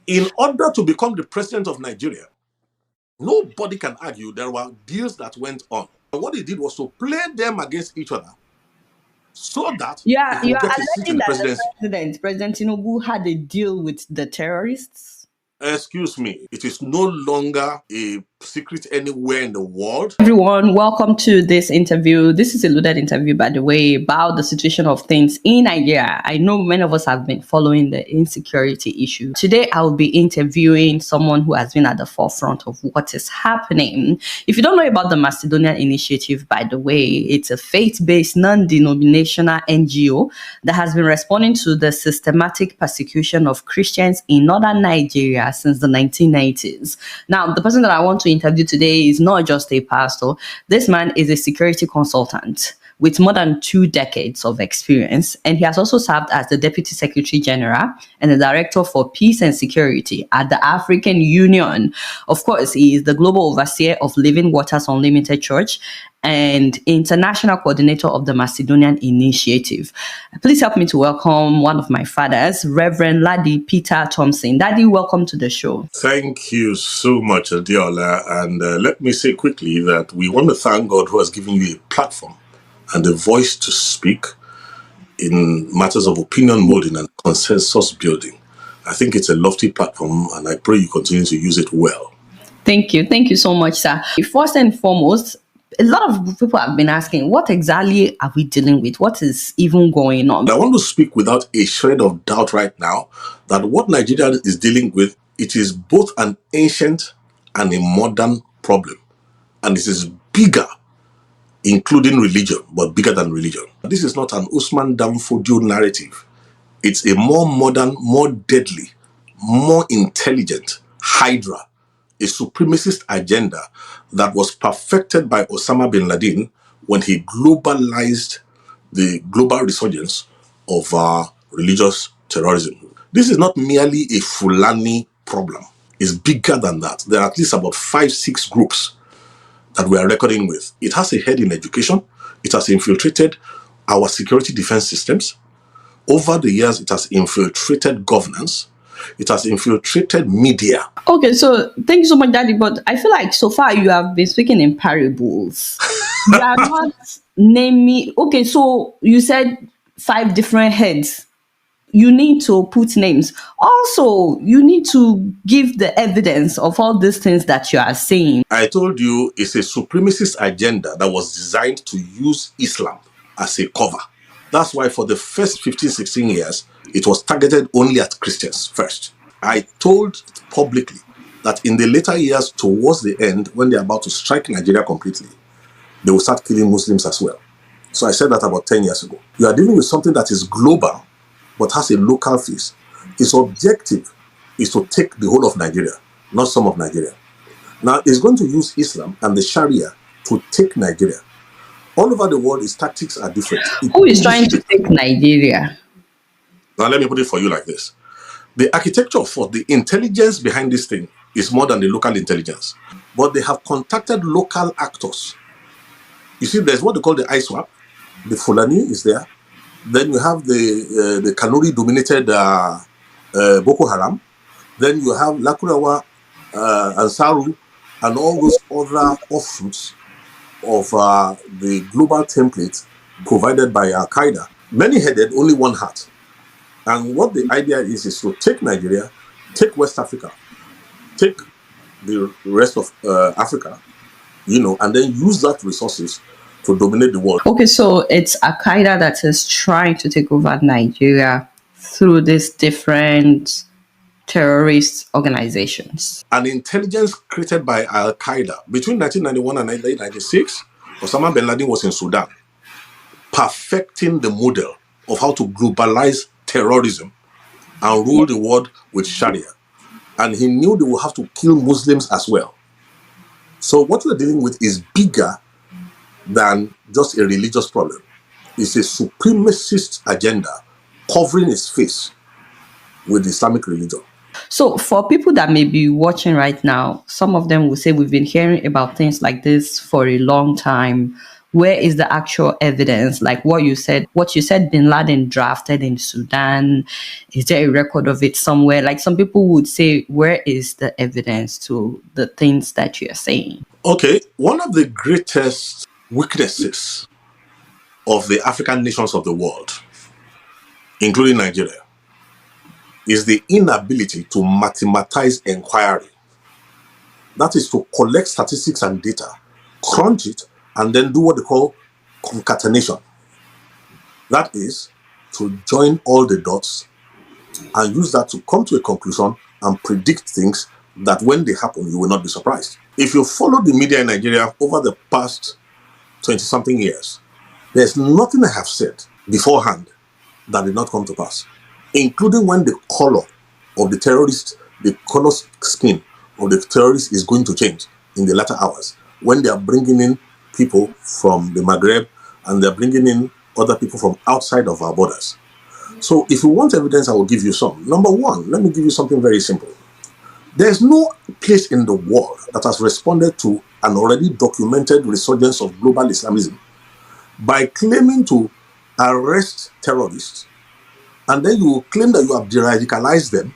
In order to become the president of Nigeria, nobody can argue there were deals that went on. And what he did was to play them against each other so that he You could are get a seat in alleging the that the presidency. President Tinubu, had a deal with the terrorists. Excuse me, it is no longer a secret anywhere in the world. Everyone, welcome to this interview. This is a loaded interview, by the way, about the situation of things in Nigeria. I know many of us have been following the insecurity issue. Today, I will be interviewing someone who has been at the forefront of what is happening. If you don't know about the Macedonian Initiative, by the way, it's a faith-based, non-denominational NGO that has been responding to the systematic persecution of Christians in northern Nigeria since the 1990s. Now, the person that I want to interview today is not just a pastor. This man is a security consultant with more than 2 decades of experience, and he has also served as the Deputy Secretary General and the Director for Peace and Security at the African Union. Of course, he is the Global Overseer of Living Waters Unlimited Church and International Coordinator of the Macedonian Initiative. Please help me to welcome one of my fathers, Reverend Ladi Peter Thompson. Daddy, welcome to the show. Thank you so much, Adiola. And let me say quickly that we want to thank God who has given you a platform and a voice to speak in matters of opinion molding and consensus building. I think it's a lofty platform, and I pray you continue to use it well. Thank you. Thank you so much, sir. First and foremost, a lot of people have been asking, what exactly are we dealing with? What is even going on? I want to speak without a shred of doubt right now that what Nigeria is dealing with, it is both an ancient and a modern problem. And it is bigger, including religion, but bigger than religion. This is not an Usman Danfodio narrative. It's a more modern, more deadly, more intelligent Hydra, a supremacist agenda that was perfected by Osama bin Laden when he globalized the global resurgence of religious terrorism. This is not merely a Fulani problem. It's bigger than that. There are at least about 5-6 groups that we are reckoning with. It has a head in education. It has infiltrated our security defense systems. Over the years, it has infiltrated governance. It has infiltrated media. Okay, so thank you so much, Daddy. But I feel like so far you have been speaking in parables. You are not naming. Okay, so you said 5 different heads. You need to put names. Also, you need to give the evidence of all these things that you are saying. I told you it's a supremacist agenda that was designed to use Islam as a cover. That's why for the first 15, 16 years, it was targeted only at Christians first. I told publicly that in the later years, towards the end, when they're about to strike Nigeria completely, they will start killing Muslims as well. So I said that about 10 years ago. You are dealing with something that is global, but has a local face. Its objective is to take the whole of Nigeria, not some of Nigeria. Now, it's going to use Islam and the Sharia to take Nigeria. All over the world, its tactics are different. Who is trying to take Nigeria? Now, let me put it for you like this. The architecture for the intelligence behind this thing is more than the local intelligence. But they have contacted local actors. You see, there's what they call the ISWAP. The Fulani is there. Then you have the Kanuri-dominated Boko Haram. Then you have Lakurawa, Ansaru, and all those other offshoots of the global template provided by Al-Qaeda. Many-headed, only one heart. And what the idea is to take Nigeria, take West Africa, take the rest of Africa, and then use that resources to dominate the world. Okay, so it's Al-Qaeda that is trying to take over Nigeria through these different terrorist organizations. An intelligence created by Al-Qaeda between 1991 and 1996, Osama bin Laden was in Sudan, perfecting the model of how to globalize terrorism and rule the world with Sharia. And he knew they would have to kill Muslims as well. So what we're dealing with is bigger than just a religious problem. It's a supremacist agenda covering its face with Islamic religion. So for people that may be watching right now, some of them will say we've been hearing about things like this for a long time. where is the actual evidence? Like what you said, Bin Laden drafted in Sudan. Is there a record of it somewhere? Like some people would say, where is the evidence to the things that you're saying? Okay, one of the greatest weaknesses of the African nations of the world, including Nigeria, is the inability to mathematize inquiry. That is to collect statistics and data, crunch it, and then do what they call concatenation. That is to join all the dots and use that to come to a conclusion and predict things that when they happen, you will not be surprised. If you follow the media in Nigeria over the past 20-something years, there's nothing I have said beforehand that did not come to pass, including when the color of the terrorist, the color skin of the terrorist is going to change in the latter hours, when they are bringing in people from the Maghreb and they're bringing in other people from outside of our borders. So if you want evidence, I will give you some. Number one, let me give you something very simple. There's no place in the world that has responded to an already documented resurgence of global Islamism by claiming to arrest terrorists, and then you claim that you have de-radicalized them,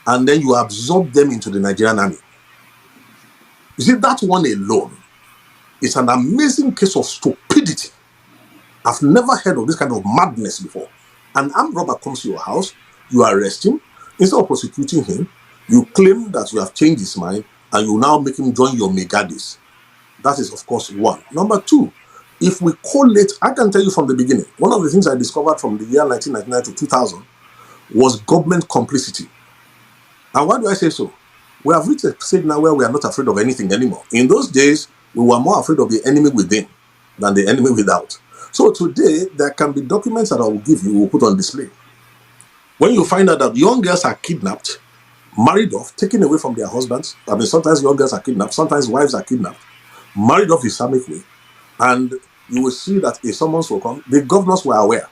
and then you absorb them into the Nigerian army. You see, that one alone is an amazing case of stupidity. I've never heard of this kind of madness before. An armed robber comes to your house, you arrest him, instead of prosecuting him, you claim that you have changed his mind, and you now make him join your megadis. That is, of course, one. Number two, if we collate, I can tell you from the beginning, one of the things I discovered from the year 1999 to 2000 was government complicity. And why do I say so? We have reached a stage now where we are not afraid of anything anymore. In those days, we were more afraid of the enemy within than the enemy without. So today, there can be documents that I will give you, will put on display. When you find out that young girls are kidnapped, married off, taken away from their husbands, I mean, sometimes young girls are kidnapped, sometimes wives are kidnapped, married off Islamic way, and you will see that if someone will come, the governors were aware.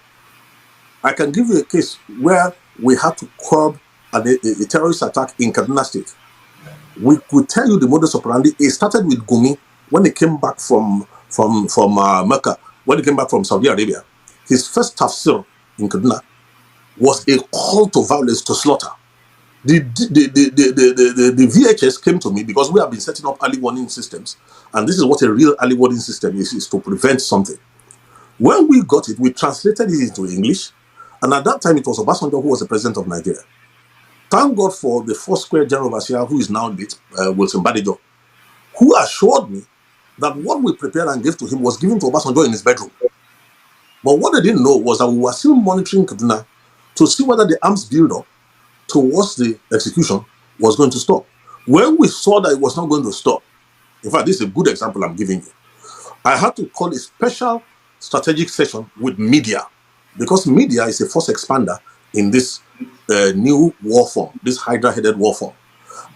I can give you a case where we had to curb a terrorist attack in Kaduna State. We could tell you the modus operandi. It started with Gumi when he came back from Mecca, when he came back from Saudi Arabia. His first tafsir in Kaduna was a call to violence, to slaughter. The VHS came to me because we have been setting up early warning systems, and this is what a real early warning system is to prevent something. When we got it, we translated it into English, and at that time it was Obasanjo who was the president of Nigeria. Thank God for the Four Square General Overseer, who is now late, Wilson Badejo, who assured me that what we prepared and gave to him was given to Obasanjo in his bedroom. But what they didn't know was that we were still monitoring Kaduna to see whether the arms build-up towards the execution was going to stop. When we saw that it was not going to stop, in fact, this is a good example I'm giving you, I had to call a special strategic session with media, because media is a force expander in this new war form, this Hydra-headed war form.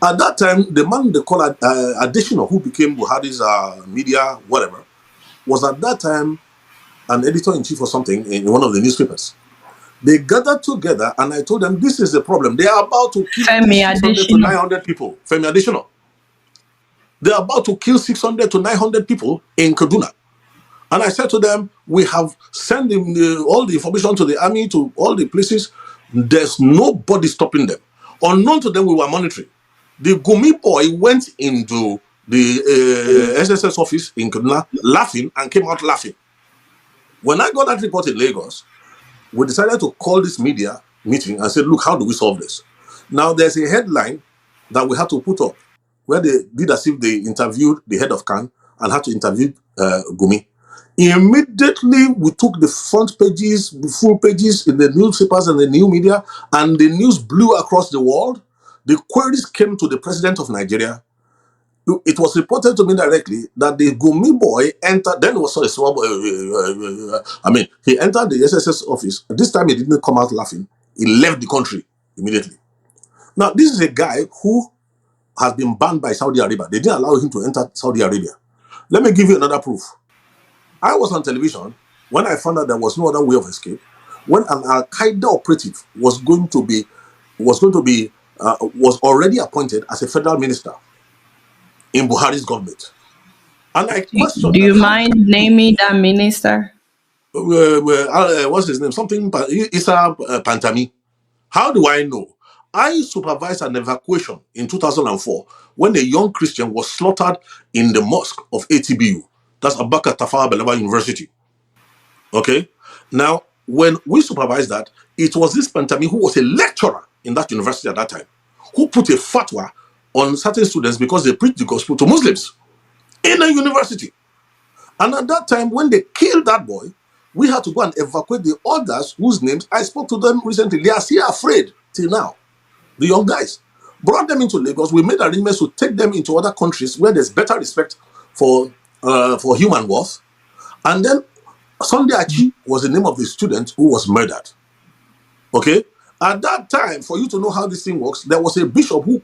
At that time, the man they call Adesina, who became Buhari's media, whatever, was at that time an editor-in-chief or something in one of the newspapers. They gathered together, and I told them, this is the problem. They are about to kill 600 to 900 people. Femi Adesina. They are about to kill 600 to 900 people in Kaduna. And I said to them, we have sent all the information to the army, to all the places. There's nobody stopping them. Unknown to them, we were monitoring. The Gumi boy went into the SSS office in Kaduna laughing and came out laughing. When I got that report in Lagos, we decided to call this media meeting and said, look, how do we solve this? Now, there's a headline that we had to put up where they did as if they interviewed the head of CAN and had to interview Gumi. Immediately, we took the front pages, the full pages in the newspapers and the new media, and the news blew across the world. The queries came to the president of Nigeria. It was reported to me directly that the Gumi boy entered, then it was a small boy, he entered the SSS office. This time he didn't come out laughing. He left the country immediately. Now, this is a guy who has been banned by Saudi Arabia. They didn't allow him to enter Saudi Arabia. Let me give you another proof. I was on television when I found out there was no other way of escape, when an Al-Qaeda operative was already appointed as a federal minister in Buhari's government. And I questioned Do that you how mind naming that minister? what's his name? Something Issa Pantami. How do I know? I supervised an evacuation in 2004 when a young Christian was slaughtered in the mosque of ATBU. That's Abubakar Tafawa Balewa University. Okay. Now, when we supervised that, it was this Pantami who was a lecturer in that university at that time, who put a fatwa on certain students because they preached the gospel to Muslims in a university. And at that time, when they killed that boy, we had to go and evacuate the others whose names I spoke to them recently. They are still afraid till now. The young guys brought them into Lagos. We made arrangements to take them into other countries where there's better respect for human worth. And then Sunday Achi was the name of the student who was murdered. Okay. At that time, for you to know how this thing works, there was a bishop who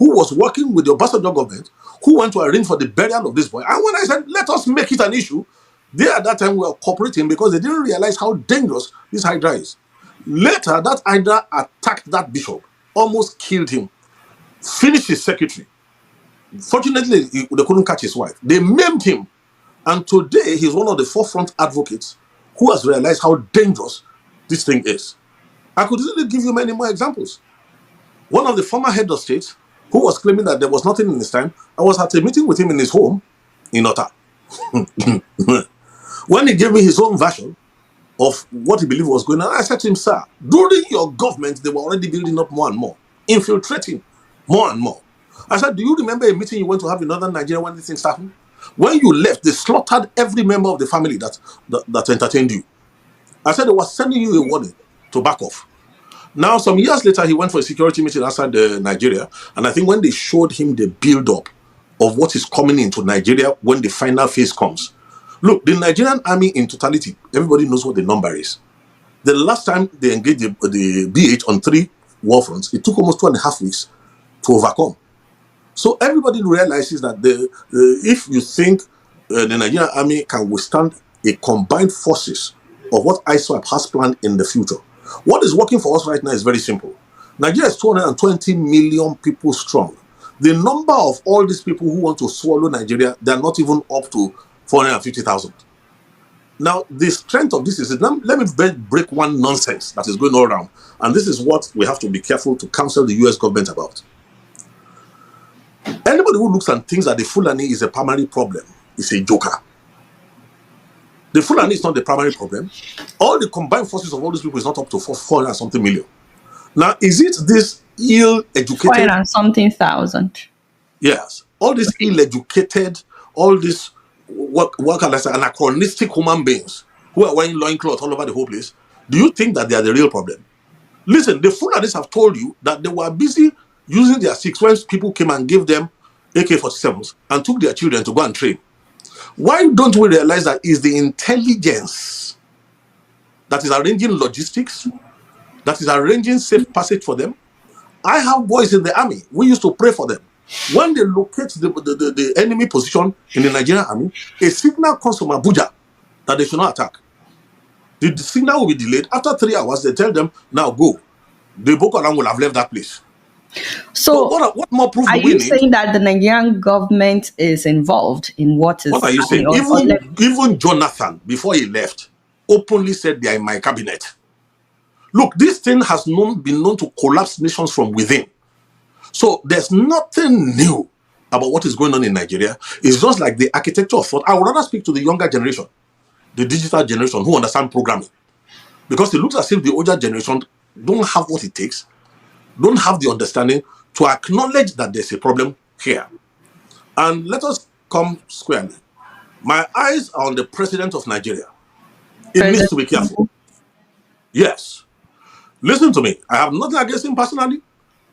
was working with the Obasanjo government who went to arrange for the burial of this boy. And when I said, let us make it an issue, they at that time were cooperating because they didn't realize how dangerous this Hydra is. Later, that Hydra attacked that bishop, almost killed him, finished his secretary. Fortunately, they couldn't catch his wife. They maimed him. And today, he's one of the forefront advocates who has realized how dangerous this thing is. I could easily give you many more examples. One of the former head of state who was claiming that there was nothing in his time, I was at a meeting with him in his home in Ota. When he gave me his own version of what he believed was going on, I said to him, sir, during your government, they were already building up more and more, infiltrating more and more. I said, do you remember a meeting you went to have in northern Nigeria when these things happened? When you left, they slaughtered every member of the family that entertained you. I said they were sending you a warning to back off. Now, some years later, he went for a security meeting outside Nigeria. And I think when they showed him the build-up of what is coming into Nigeria when the final phase comes. Look, the Nigerian army in totality, everybody knows what the number is. The last time they engaged the BH on 3 war fronts, it took almost 2.5 weeks to overcome. So everybody realizes that if you think the Nigerian army can withstand a combined forces of what ISWAP has planned in the future, what is working for us right now is very simple. Nigeria is 220 million people strong. The number of all these people who want to swallow Nigeria, they're not even up to 450,000. Now, the strength of this is, let me break one nonsense that is going all around. And this is what we have to be careful to counsel the US government about. Anybody who looks and thinks that the Fulani is a primary problem is a joker. The Fulani is not the primary problem. All the combined forces of all these people is not up to 400 and something million. Now, is it this ill-educated... 400 and something thousand. Yes. All these ill-educated, all these, what can I say, anachronistic human beings who are wearing loincloth all over the whole place, do you think that they are the real problem? Listen, the Fulanis have told you that they were busy using their six when people came and gave them AK-47s and took their children to go and train. Why don't we realize that it's the intelligence that is arranging logistics, that is arranging safe passage for them? I have boys in the army. We used to pray for them. When they locate the enemy position in the Nigerian army, a signal comes from Abuja that they should not attack. The signal will be delayed. After 3 hours, they tell them, now go. The Boko Haram will have left that place. So what more proof are do we you need? saying that the Nigerian government is involved in what is What are you saying? Even Jonathan, before he left, openly said they are in my cabinet. Look, this thing has been known to collapse nations from within. So there's nothing new about what is going on in Nigeria. It's just like the architecture of thought. I would rather speak to the younger generation, the digital generation who understand programming. Because it looks as if the older generation don't have what it takes, don't have the understanding to acknowledge that there's a problem here. And let us come squarely. My eyes are on the president of Nigeria. It needs to be careful. Yes. Listen to me. I have nothing against him personally,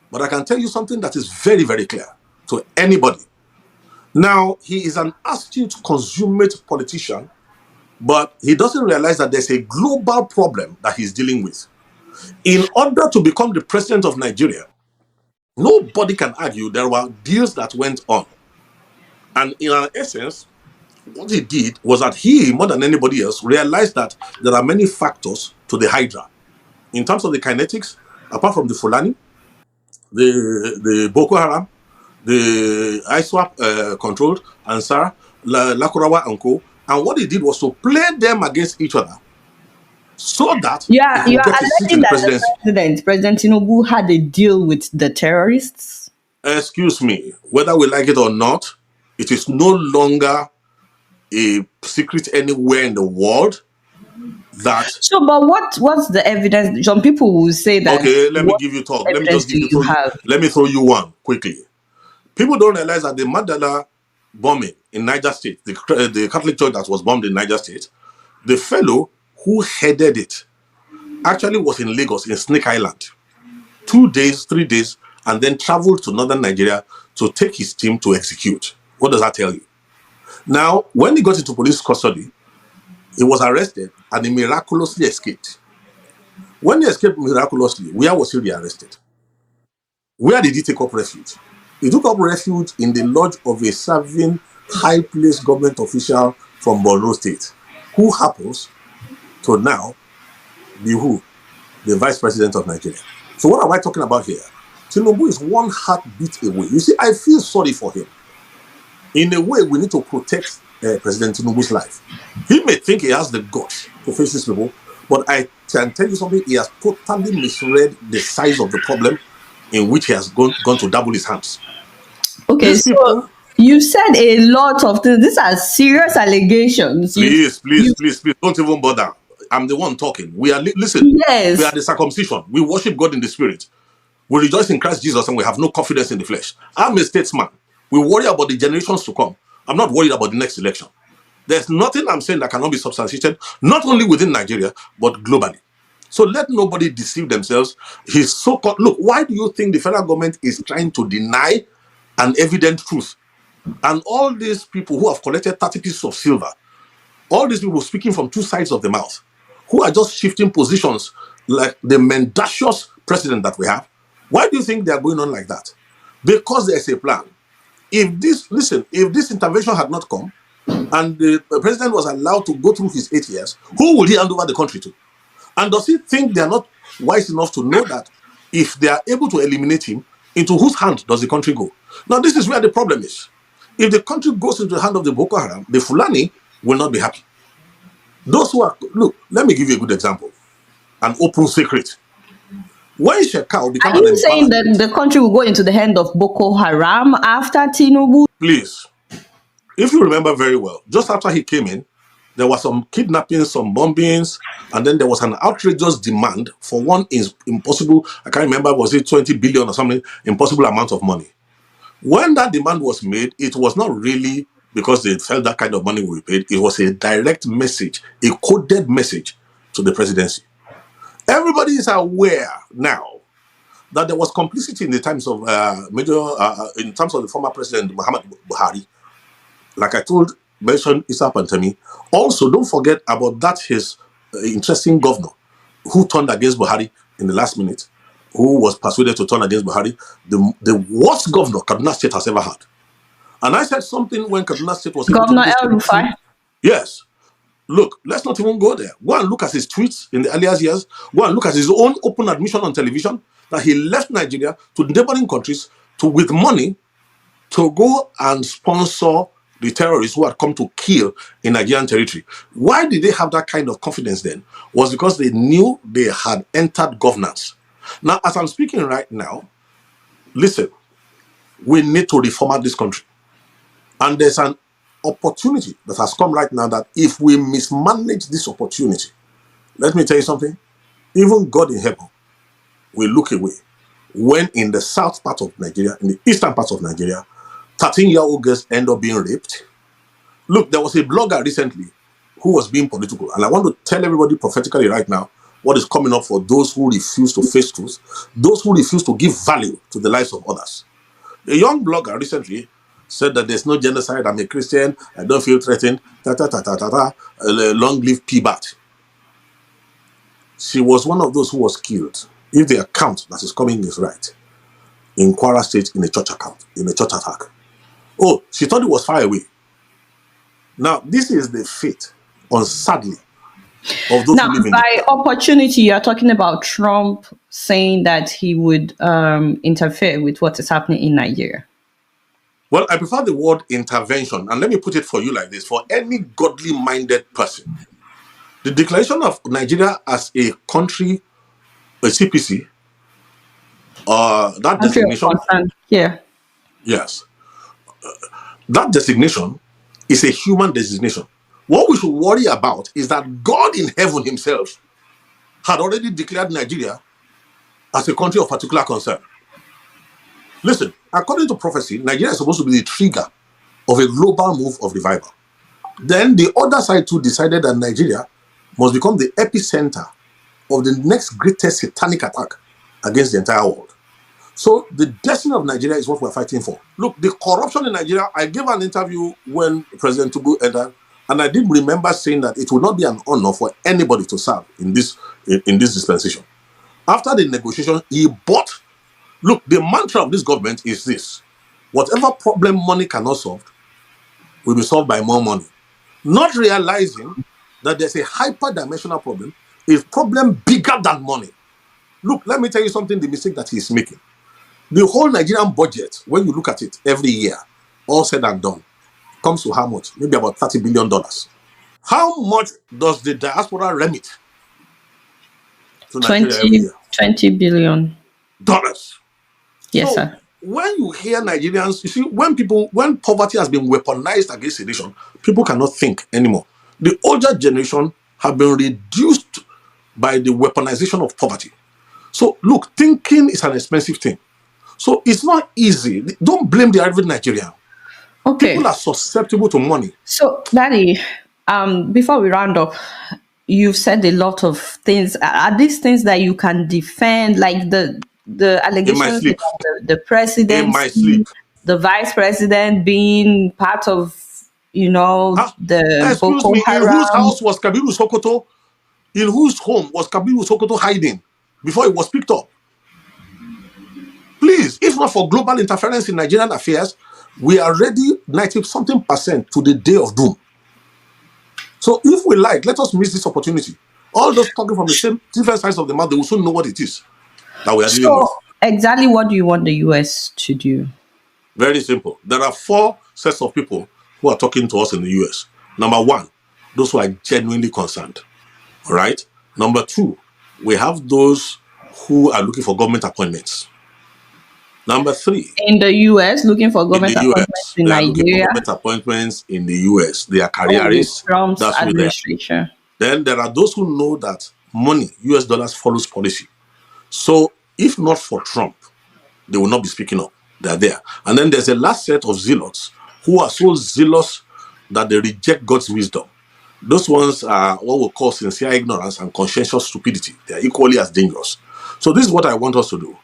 but I can tell you something that is very, very clear to anybody. Now, he is an astute, consummate politician, but he doesn't realize that there's a global problem that he's dealing with. In order to become the president of Nigeria, nobody can argue there were deals that went on. And in essence, what he did was that he, more than anybody else, realized that there are many factors to the Hydra. In terms of the kinetics, apart from the Fulani, the Boko Haram, the ISWAP controlled Ansar, Lakurawa and Co. And what he did was to play them against each other so that he You could are get a seat in alleging the that the presidency. President Tinubu, had a deal with the terrorists. Excuse me, whether we like it or not, it is no longer a secret anywhere in the world that, So, but what's the evidence? Some people will say that, okay, let me what give you talk. Let me evidence just do give you you throw you, have? let me throw you one quickly. People don't realize that the Mandela bombing in Niger State, the Catholic church that was bombed in Niger State, the fellow who headed it actually was in Lagos, in Snake Island, 2 days, 3 days, and then traveled to northern Nigeria to take his team to execute. What does that tell you? Now, when he got into police custody, he was arrested and he miraculously escaped. When he escaped miraculously, where was he rearrested? Where did he take up refuge? He took up refuge in the lodge of a serving high placed government official from Borno State, who happens to now be who? The vice president of Nigeria. So, what am I talking about here? Tinubu is one heartbeat away. You see, I feel sorry for him. In a way, we need to protect President Tinubu's life. He may think he has the guts to face these people, but I can tell you something, he has totally misread the size of the problem in which he has gone to double his hands. Okay, These so people, you said a lot of things. These are serious allegations. please, You, don't even bother. I'm the one talking. We are, listen, we are yes. the circumcision. We worship God in the spirit. We rejoice in Christ Jesus and we have no confidence in the flesh. I'm a statesman. We worry about the generations to come. I'm not worried about the next election. There's nothing I'm saying that cannot be substantiated, not only within Nigeria, but globally. So let nobody deceive themselves. His so-called, look, why do you think the federal government is trying to deny an evident truth? And all these people who have collected 30 pieces of silver, all these people speaking from two sides of the mouth, who are just shifting positions like the mendacious president that we have, why do you think they are going on like that? Because there's a plan. If this intervention had not come, and the president was allowed to go through his 8 years, who will he hand over the country to? And does he think they are not wise enough to know that if they are able to eliminate him, into whose hand does the country go? Now, this is where the problem is. If the country goes into the hand of the Boko Haram, the Fulani will not be happy. Those who are, look, let me give you a good example, an open secret. When Shekau Are became an you saying that embarrassment, the country will go into the hand of Boko Haram after Tinubu? please, if you remember very well, just after he came in, there was some kidnappings, some bombings, and then there was an outrageous demand for one impossible, I can't remember, was it 20 billion or something, impossible amount of money. When that demand was made, it was not really because they felt that kind of money will be paid. It was a direct message, a coded message to the presidency. Everybody is aware now that there was complicity in the times of in terms of the former president Muhammad Buhari. Like I mentioned Issa Pantami. Also, don't forget about that his interesting governor who turned against Buhari in the last minute, who was persuaded to turn against Buhari, the worst governor Kaduna State has ever had. And I said something when Kaduna State was able to Governor do El Rufai? yes. Look, let's not even go there. Go and look at his tweets in the earlier years. Go and look at his own open admission on television that he left Nigeria to neighboring countries with money to go and sponsor the terrorists who had come to kill in Nigerian territory. Why did they have that kind of confidence then? Was because they knew they had entered governance. Now, as I'm speaking right now, listen, we need to reformat this country. And there's an opportunity that has come right now that if we mismanage this opportunity, let me tell you something, even God in heaven will look away when in the south part of Nigeria, in the eastern part of Nigeria, 13-year-old girls end up being raped. Look, there was a blogger recently who was being political, and I want to tell everybody prophetically right now what is coming up for those who refuse to face truth, those who refuse to give value to the lives of others. A young blogger recently said that there's no genocide, I'm a Christian, I don't feel threatened, long live P-Bat. She was one of those who was killed, if the account that is coming is right, in Kwara State in a church attack. Oh, she thought it was far away. Now, this is the fate, sadly, of those Now, who live in by opportunity, you're talking about Trump saying that he would interfere with what is happening in Nigeria. Well, I prefer the word intervention. And let me put it for you like this: for any godly minded person, the declaration of Nigeria as a country, a CPC, that Country of designation, concern. Yeah. yes, that designation is a human designation. What we should worry about is that God in heaven himself had already declared Nigeria as a country of particular concern. Listen, according to prophecy, Nigeria is supposed to be the trigger of a global move of revival. Then the other side too decided that Nigeria must become the epicenter of the next greatest satanic attack against the entire world. So the destiny of Nigeria is what we're fighting for. Look, the corruption in Nigeria, I gave an interview when President Tinubu entered, and I did remember saying that it will not be an honor for anybody to serve in this dispensation. After the negotiation, he bought. Look, the mantra of this government is this: whatever problem money cannot solve will be solved by more money. Not realizing that there's a hyper-dimensional problem, a problem bigger than money. Look, let me tell you something, the mistake that he's making. The whole Nigerian budget, when you look at it every year, all said and done, comes to how much? Maybe about $30 billion. How much does the diaspora remit to Nigeria every 20, year? 20 billion. Dollars. Yes, So sir. when you hear Nigerians, you see, when poverty has been weaponized against a nation, people cannot think anymore. The older generation have been reduced by the weaponization of poverty. So look, thinking is an expensive thing. So it's not easy. Don't blame the average Nigerian. Okay. People are susceptible to money. So, Daddy, before we round up, you've said a lot of things. Are these things that you can defend, like the allegations sleep. about the president, In my sleep. the vice president being part of, the Excuse Boko me, in Haram? whose house was Kabiru Sokoto? In whose home was Kabiru Sokoto hiding before it was picked up? Please, if not for global interference in Nigerian affairs, we are ready 90-something% to the day of doom. So if we like, let us miss this opportunity. All those talking from the same different sides of the mouth, they will soon know what it is that we are dealing with. Exactly what do you want the US to do? Very simple. There are 4 sets of people who are talking to us in the US. Number 1, those who are genuinely concerned. All right. Number 2, we have those who are looking for government appointments. Number 3, in the US, looking for government appointments in they are looking for Nigeria. government appointments in the US. They are careerists. Trump's That's who they are. administration. Then there are those who know that money, US dollars, follows policy. So if not for Trump, they will not be speaking up. They are there. And then there's a last set of zealots who are so zealous that they reject God's wisdom. Those ones are what we call sincere ignorance and conscientious stupidity. They are equally as dangerous. So this is what I want us to do.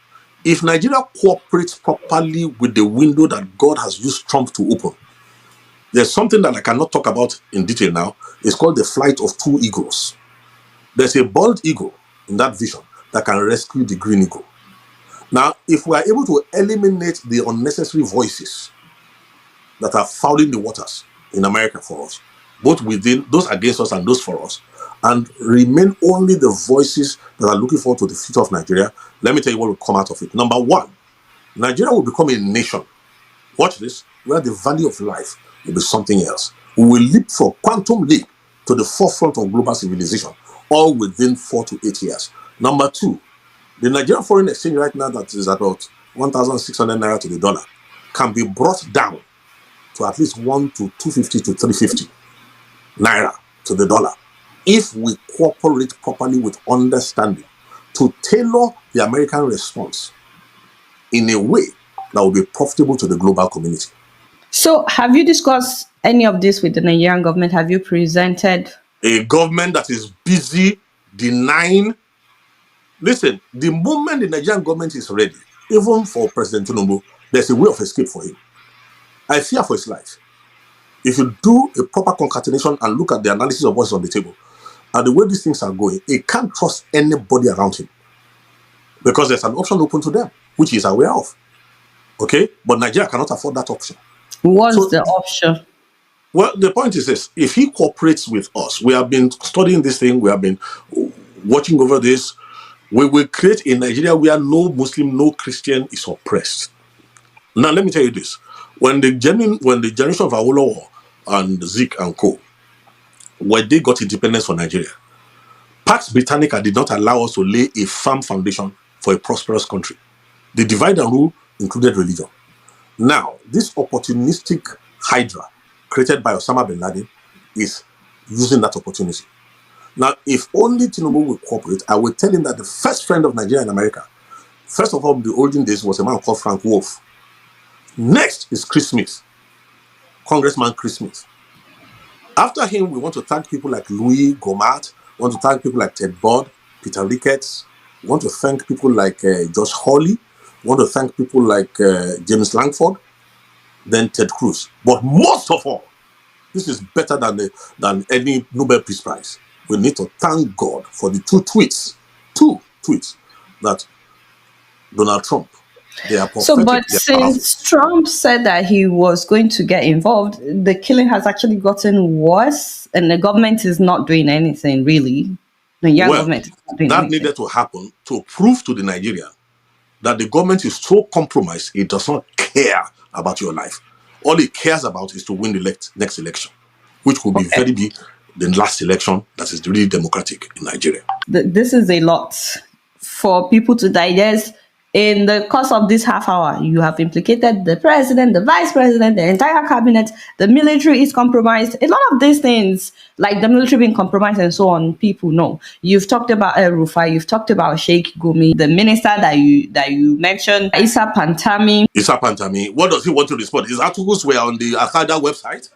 If Nigeria cooperates properly with the window that God has used Trump to open, there's something that I cannot talk about in detail now. It's called the flight of 2 eagles. There's a bald eagle in that vision that can rescue the green eagle. Now, if we are able to eliminate the unnecessary voices that are fouling the waters in America for us, both within those against us and those for us, and remain only the voices that are looking forward to the future of Nigeria, let me tell you what will come out of it. Number 1, Nigeria will become a nation. Watch this, where the value of life will be something else. We will leap from quantum leap to the forefront of global civilization, all within 4 to 8 years. Number 2, the Nigerian foreign exchange right now that is about 1,600 naira to the dollar can be brought down to at least 1 to 250 to 350 naira to the dollar if we cooperate properly with understanding to tailor the American response in a way that will be profitable to the global community. So have you discussed any of this with the Nigerian government? Have you presented a government that is busy denying? Listen, the moment the Nigerian government is ready, even for President Tinubu, there's a way of escape for him. I fear for his life. If you do a proper concatenation and look at the analysis of what's on the table, and the way these things are going, he can't trust anybody around him because there's an option open to them, which he is aware of. Okay? But Nigeria cannot afford that option. What's the option? Well, the point is this. If he cooperates with us, we have been studying this thing, we have been watching over this, we will create a Nigeria where no Muslim, no Christian is oppressed. Now, let me tell you this. When the generation of Awolowo and Zik and Co, when they got independence for Nigeria, Pax Britannica did not allow us to lay a firm foundation for a prosperous country. The divide and rule included religion. Now, this opportunistic hydra created by Osama bin Laden is using that opportunity. Now, if only Tinubu will cooperate, I will tell him that the first friend of Nigeria in America, first of all, in the olden days, was a man called Frank Wolf. Next is Chris Smith, Congressman Chris Smith. After him, we want to thank people like Louis Gohmert, we want to thank people like Ted Budd, Peter Ricketts, we want to thank people like Josh Hawley, we want to thank people like James Langford, then Ted Cruz. But most of all, this is better than any Nobel Peace Prize. We need to thank God for the two tweets that Donald Trump, they are prophetic. So, but since Trump said that he was going to get involved, the killing has actually gotten worse, and the government is not doing anything, really. The young government is not doing anything. Needed to happen to prove to the Nigerian that the government is so compromised, it does not care about your life. All it cares about is to win the next election, which will be very big. The last election that is really democratic in Nigeria. This is a lot for people to digest. In the course of this half hour, you have implicated the president, the vice president, the entire cabinet. The military is compromised. A lot of these things, like the military being compromised and so on, people know. You've talked about El Rufai. You've talked about Sheikh Gumi, the minister that you mentioned, Issa Pantami. Issa Pantami. What does he want to respond? His articles were on the Al-Qaeda website,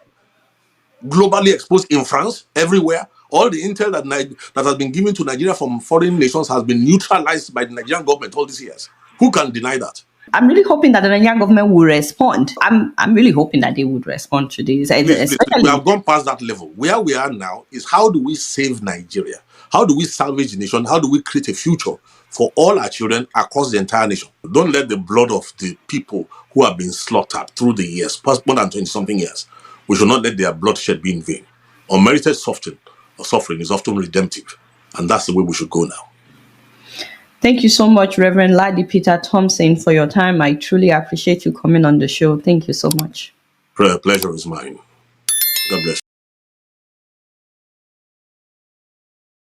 globally exposed in France, everywhere. All the intel that has been given to Nigeria from foreign nations has been neutralized by the Nigerian government all these years. Who can deny that? I'm really hoping that the Nigerian government will respond. I'm really hoping that they would respond to this. Please, we have gone past that level. Where we are now is how do we save Nigeria? How do we salvage the nation? How do we create a future for all our children across the entire nation? Don't let the blood of the people who have been slaughtered through the years, past more than 20-something years, we should not let their bloodshed be in vain. Unmerited suffering is often redemptive, and that's the way we should go now. Thank you so much, Reverend Ladi Peter Thompson, for your time. I truly appreciate you coming on the show. Thank you so much. Pleasure is mine. God bless.